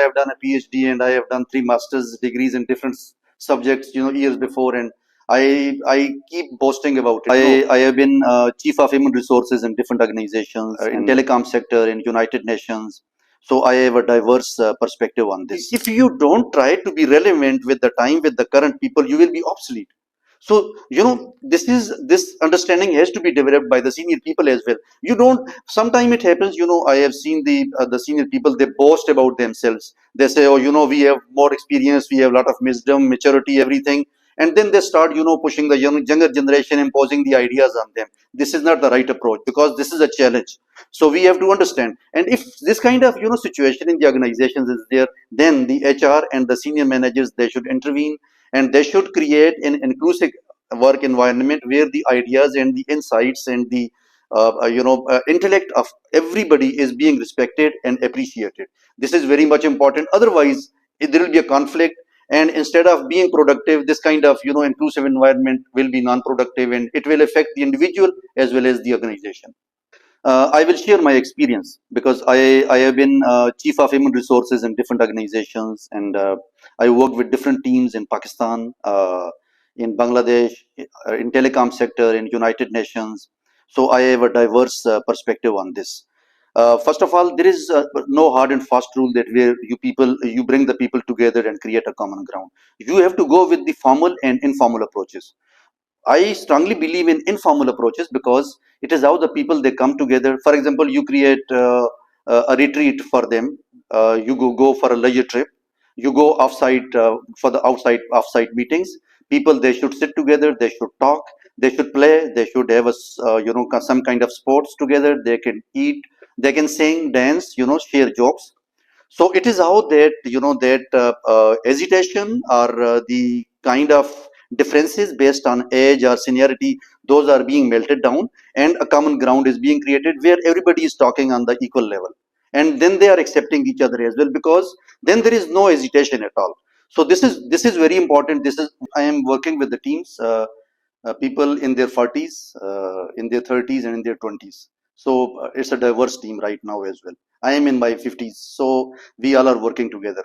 I have done a PhD and I have done 3 master's degrees in different subjects, years before, and I keep boasting about it. I have been chief of human resources in different organizations, in telecom sector, in United Nations. So I have a diverse perspective on this. If you don't try to be relevant with the time, with the current people, you will be obsolete. So this understanding has to be developed by the senior people as well. You don't. Sometime it happens. I have seen the senior people. They boast about themselves. They say, oh, we have more experience. We have a lot of wisdom, maturity, everything. And then they start, pushing the younger generation, imposing the ideas on them. This is not the right approach because this is a challenge. So we have to understand. And if this kind of situation in the organizations is there, then the HR and the senior managers, they should intervene, and they should create an inclusive work environment where the ideas and the insights and the intellect of everybody is being respected and appreciated. This is very much important. Otherwise, there will be a conflict, and instead of being productive, this kind of inclusive environment will be non-productive, and it will affect the individual as well as the organization. I will share my experience because I have been chief of human resources in different organizations, and I worked with different teams in Pakistan, in Bangladesh, in telecom sector, in United Nations. So I have a diverse perspective on this. First of all, there is no hard and fast rule that where you bring the people together and create a common ground. You have to go with the formal and informal approaches. I strongly believe in informal approaches because it is how the people they come together. For example, you create a retreat for them. You go for a leisure trip. You go offsite for the outside offsite meetings. People they should sit together. They should talk. They should play. They should have some kind of sports together. They can eat. They can sing, dance. Share jokes. So it is how that hesitation or the kind of differences based on age or seniority, those are being melted down, and a common ground is being created where everybody is talking on the equal level, and then they are accepting each other as well, because then there is no hesitation at all. So this is very important. This is I am working with the teams, people in their 40s, in their 30s, and in their 20s. So it's a diverse team right now as well. I am in my 50s, so we all are working together.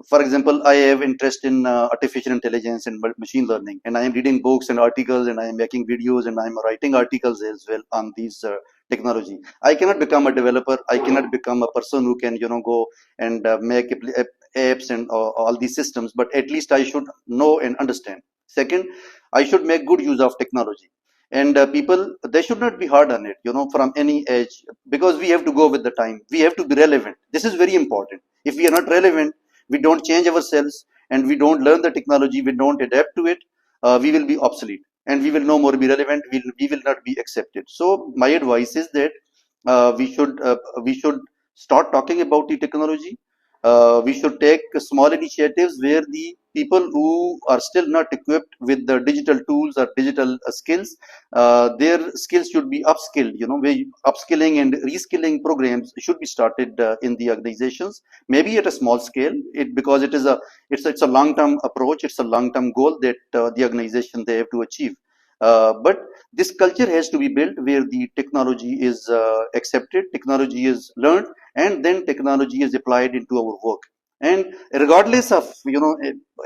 For example, I have interest in artificial intelligence and machine learning, and I am reading books and articles, and I am making videos, and I am writing articles as well on these technology. I cannot become a developer. I cannot become a person who can go and make apps and all these systems, but at least I should know and understand. Second, I should make good use of technology, and people they should not be hard on it, from any age, because we have to go with the time. We have to be relevant. This is very important. If we are not relevant, we don't change ourselves, and we don't learn the technology, we don't adapt to it, we will be obsolete, and we will no more be relevant. We will not be accepted. So my advice is that we should start talking about the technology. We should take small initiatives where the people who are still not equipped with the digital tools or digital skills, their skills should be upskilled. Where upskilling and reskilling programs should be started in the organizations, maybe at a small scale. Because it's a long term approach. It's a long term goal that the organization they have to achieve. But this culture has to be built where the technology is accepted, technology is learned, and then technology is applied into our work. And regardless of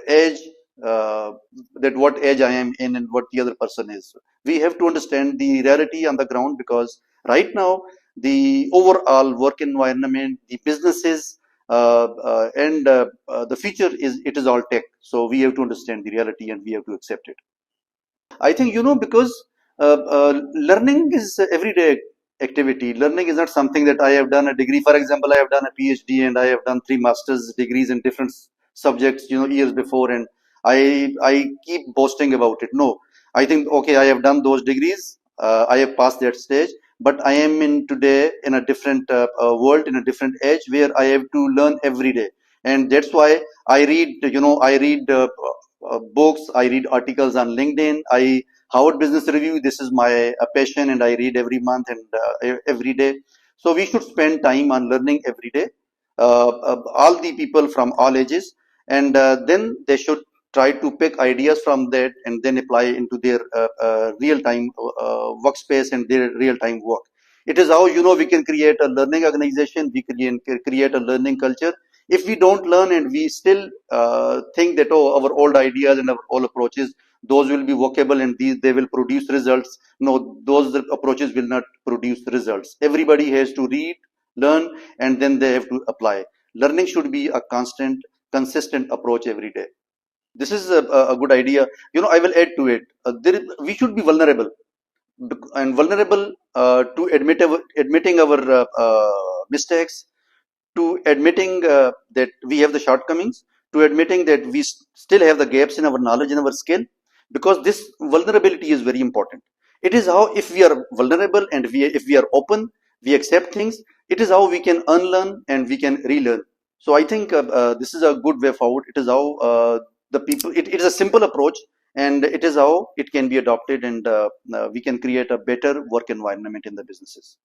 age, uh, that what age I am in and what the other person is, we have to understand the reality on the ground, because right now the overall work environment, the businesses, and the future is all tech. So we have to understand the reality and we have to accept it. I think because learning is a everyday activity. Learning is not something that I have done a degree. For example, I have done a PhD and I have done 3 master's degrees in different subjects, years before, and I keep boasting about it. No, I think okay, I have done those degrees. I have passed that stage, but I am in today in a different world, in a different age, where I have to learn every day, and that's why I read. I read. Books. I read articles on LinkedIn. I Howard Business Review. This is my passion, and I read every month and every day. So we should spend time on learning every day. All the people from all ages, and then they should try to pick ideas from that and then apply into their real time workspace and their real time work. It is how we can create a learning organization. We can create a learning culture If we don't learn and we still think that, oh, our old ideas and our old approaches, those will be workable and they will produce results. No, those approaches will not produce results. Everybody has to read, learn, and then they have to apply. Learning should be a consistent approach every day. This is a good idea. I will add to it. We should be vulnerable, and vulnerable to admitting our mistakes, to admitting that we have the shortcomings, to admitting that we still have the gaps in our knowledge and our skill, because this vulnerability is very important. It is how, if we are vulnerable and if we are open, we accept things, it is how we can unlearn and we can relearn. So I think this is a good way forward. It is how it is a simple approach, and it is how it can be adopted, and we can create a better work environment in the businesses.